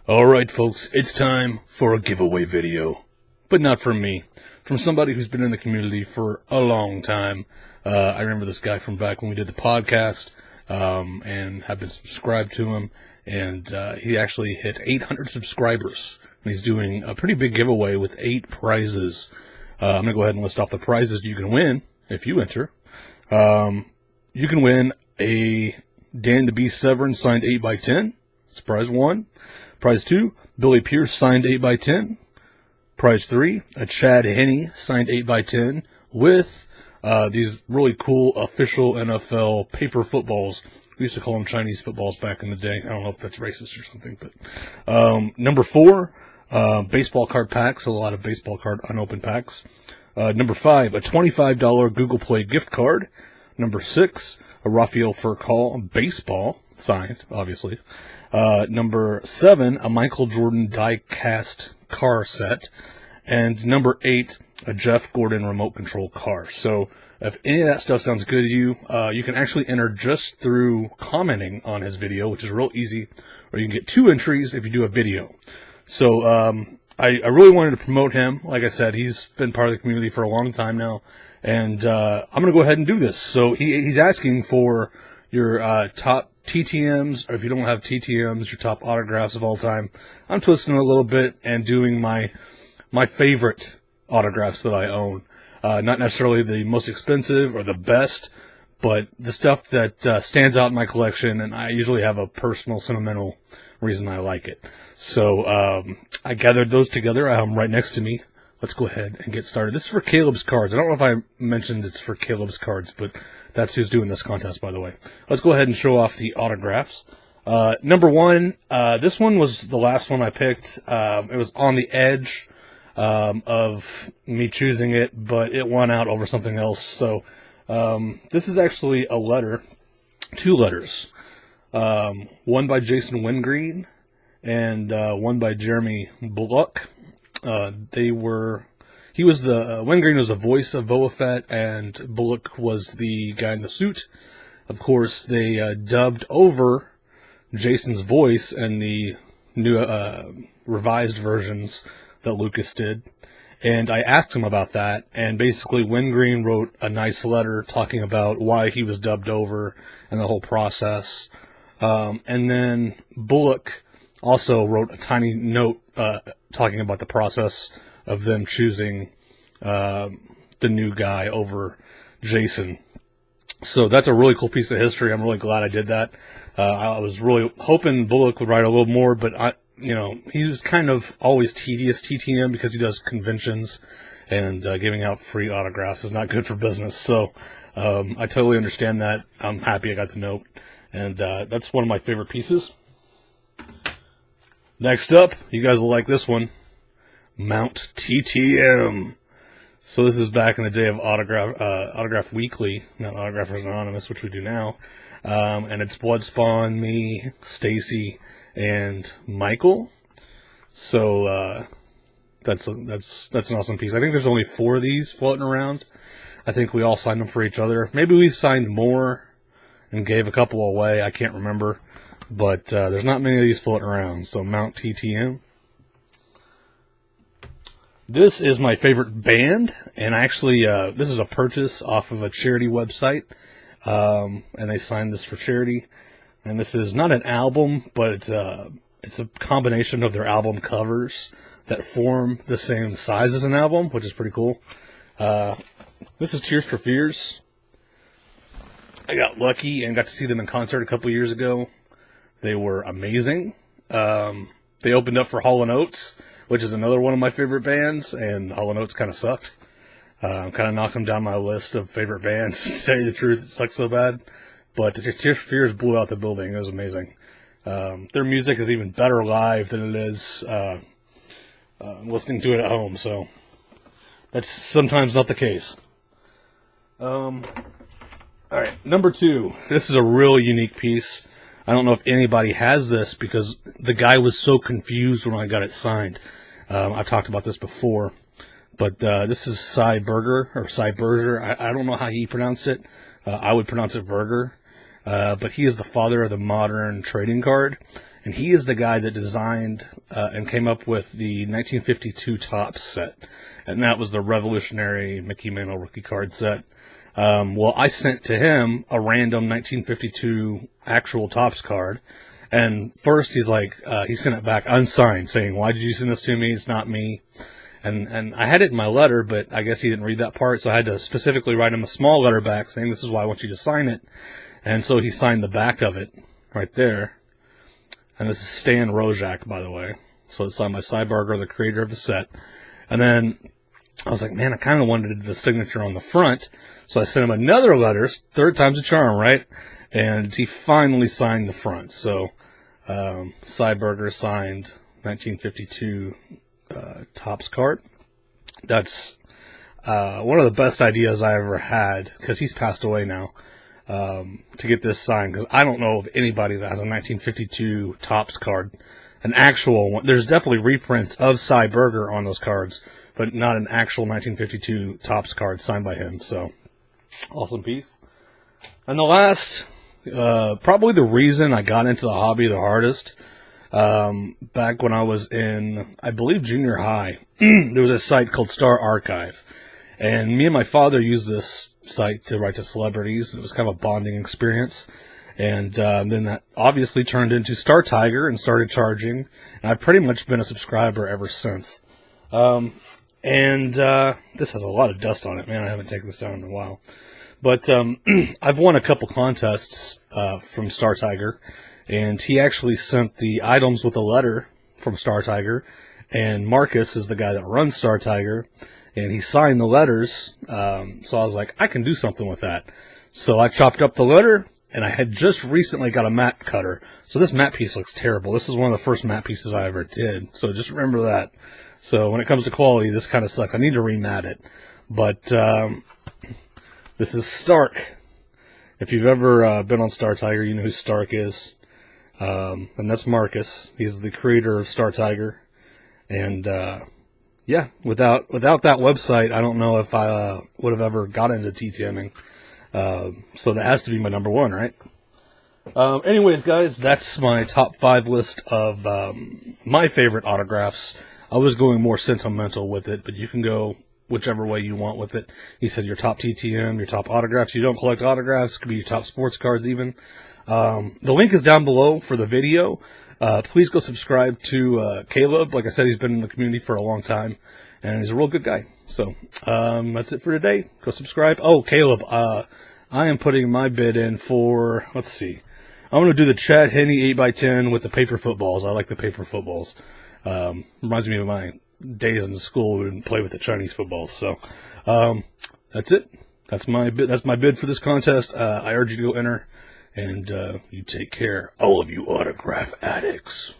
Alright folks, it's time for a giveaway video. But not from me. From somebody who's been in the community for a long time. I remember this guy from back when we did the podcast, and have been subscribed to him, and he actually hit 800 subscribers. And he's doing a pretty big giveaway with 8 prizes. I'm going to go ahead and list off the prizes you can win if you enter. You can win a Dan the Beast Severin signed 8x10. That's prize 1. Prize 2, Billy Pierce signed 8x10. Prize 3, a Chad Henne signed 8x10 with these really cool official NFL paper footballs. We used to call them Chinese footballs back in the day. I don't know if that's racist or something. But number 4, baseball card packs, a lot of baseball card unopened packs. Number 5, a $25 Google Play gift card. Number 6, a Rafael Furcal baseball, signed, obviously. Number 7, a Michael Jordan die-cast car set. And number 8, a Jeff Gordon remote control car. So if any of that stuff sounds good to you, you can actually enter just through commenting on his video, which is real easy. Or you can get 2 entries if you do a video. So I really wanted to promote him. Like I said, he's been part of the community for a long time now. And I'm going to go ahead and do this. So he's asking for your top TTMs, or if you don't have TTMs, your top autographs of all time. I'm twisting it a little bit and doing my favorite autographs that I own. Not necessarily the most expensive or the best, but the stuff that stands out in my collection, and I usually have a personal, sentimental reason I like it. So I gathered those together. I have them right next to me. Let's go ahead and get started. This is for CalebsCards. I don't know if I mentioned it's for CalebsCards, but that's who's doing this contest, by the way. Let's go ahead and show off the autographs. Number 1, this one was the last one I picked. It was on the edge of me choosing it, but it won out over something else. So this is actually a letter, 2 letters. One by Jason Wingreen and one by Jeremy Bullock. Wingreen was the voice of Boba Fett, and Bullock was the guy in the suit. Of course, they dubbed over Jason's voice in the new revised versions that Lucas did. And I asked him about that, and basically Wingreen wrote a nice letter talking about why he was dubbed over and the whole process. And then Bullock also wrote a tiny note talking about the process of them choosing the new guy over Jason. So that's a really cool piece of history. I'm really glad I did that. I was really hoping Bullock would write a little more, but he was kind of always tedious, TTM, because he does conventions, and giving out free autographs is not good for business. So I totally understand that. I'm happy I got the note, and that's one of my favorite pieces. Next up, you guys will like this one. Mount TTM. So this is back in the day of Autograph Weekly, not Autographers Anonymous, which we do now. And it's Bloodspawn, me, Stacy, and Michael. So that's an awesome piece. I think there's only 4 of these floating around. I think we all signed them for each other. Maybe we signed more and gave a couple away. I can't remember. But there's not many of these floating around. So Mount TTM. This is my favorite band, and actually this is a purchase off of a charity website, and they signed this for charity. And this is not an album, but it's a combination of their album covers that form the same size as an album, which is pretty cool. This is Tears for Fears. I got lucky and got to see them in concert a couple years ago. They were amazing. They opened up for Hall & Oates, which is another one of my favorite bands, and Hall & Oates kind of sucked. Kind of knocked them down my list of favorite bands. To tell you the truth, it sucks so bad. But Tears for Fears blew out the building. It was amazing. Their music is even better live than it is listening to it at home, so that's sometimes not the case. Alright, number 2. This is a really unique piece. I don't know if anybody has this because the guy was so confused when I got it signed. I've talked about this before, but this is Cy Berger, or Cy Berger. I don't know how he pronounced it. I would pronounce it Berger. But he is the father of the modern trading card. and he is the guy that designed and came up with the 1952 Topps set, and that was the revolutionary Mickey Mantle rookie card set. Well, I sent to him a random 1952 actual Topps card, and first he's like, he sent it back unsigned, saying, "Why did you send this to me? It's not me." And I had it in my letter, but I guess he didn't read that part, so I had to specifically write him a small letter back saying, "This is why I want you to sign it." And so he signed the back of it right there. And this is Stan Rojak, by the way. So it's signed by Cy Berger, the creator of the set. And then I was like, man, I kind of wanted the signature on the front. So I sent him another letter, third time's a charm, right? And he finally signed the front. So Cy Berger signed 1952 Topps card. That's one of the best ideas I ever had, because he's passed away now, to get this signed, because I don't know of anybody that has a 1952 Topps card, an actual one. There's definitely reprints of Cy Berger on those cards, but not an actual 1952 Topps card signed by him. So, awesome piece. And the last, probably the reason I got into the hobby the hardest, back when I was in, I believe, junior high, there was a site called Star Archive, and me and my father used this site to write to celebrities. It was kind of a bonding experience, and then that obviously turned into Star Tiger and started charging, and I've pretty much been a subscriber ever since. This has a lot of dust on it, man. I haven't taken this down in a while, but I've won a couple contests from Star Tiger. And he actually sent the items with a letter from Star Tiger. And Marcus is the guy that runs Star Tiger. And he signed the letters. So I was like, I can do something with that. So I chopped up the letter. And I had just recently got a matte cutter. So this matte piece looks terrible. This is one of the first matte pieces I ever did. So just remember that. So when it comes to quality, this kind of sucks. I need to rematte it. But this is Stark. If you've ever been on Star Tiger, you know who Stark is. And that's Marcus. He's the creator of Star Tiger. And, yeah, without that website, I don't know if I, would have ever got into TTMing. So that has to be my number one, right? Anyways, guys, that's my top 5 list of, my favorite autographs. I was going more sentimental with it, but you can go whichever way you want with it. He said your top TTM, your top autographs. You don't collect autographs. Could be your top sports cards even. The link is down below for the video. Please go subscribe to Caleb. Like I said, he's been in the community for a long time, and he's a real good guy. So that's it for today. Go subscribe. Oh, Caleb, I am putting my bid in for, let's see, I'm going to do the Chad Henne 8x10 with the paper footballs. I like the paper footballs. Reminds me of my days in school when we would play with the Chinese footballs. So that's it. That's my bid for this contest. I urge you to go enter. And you take care, all of you autograph addicts.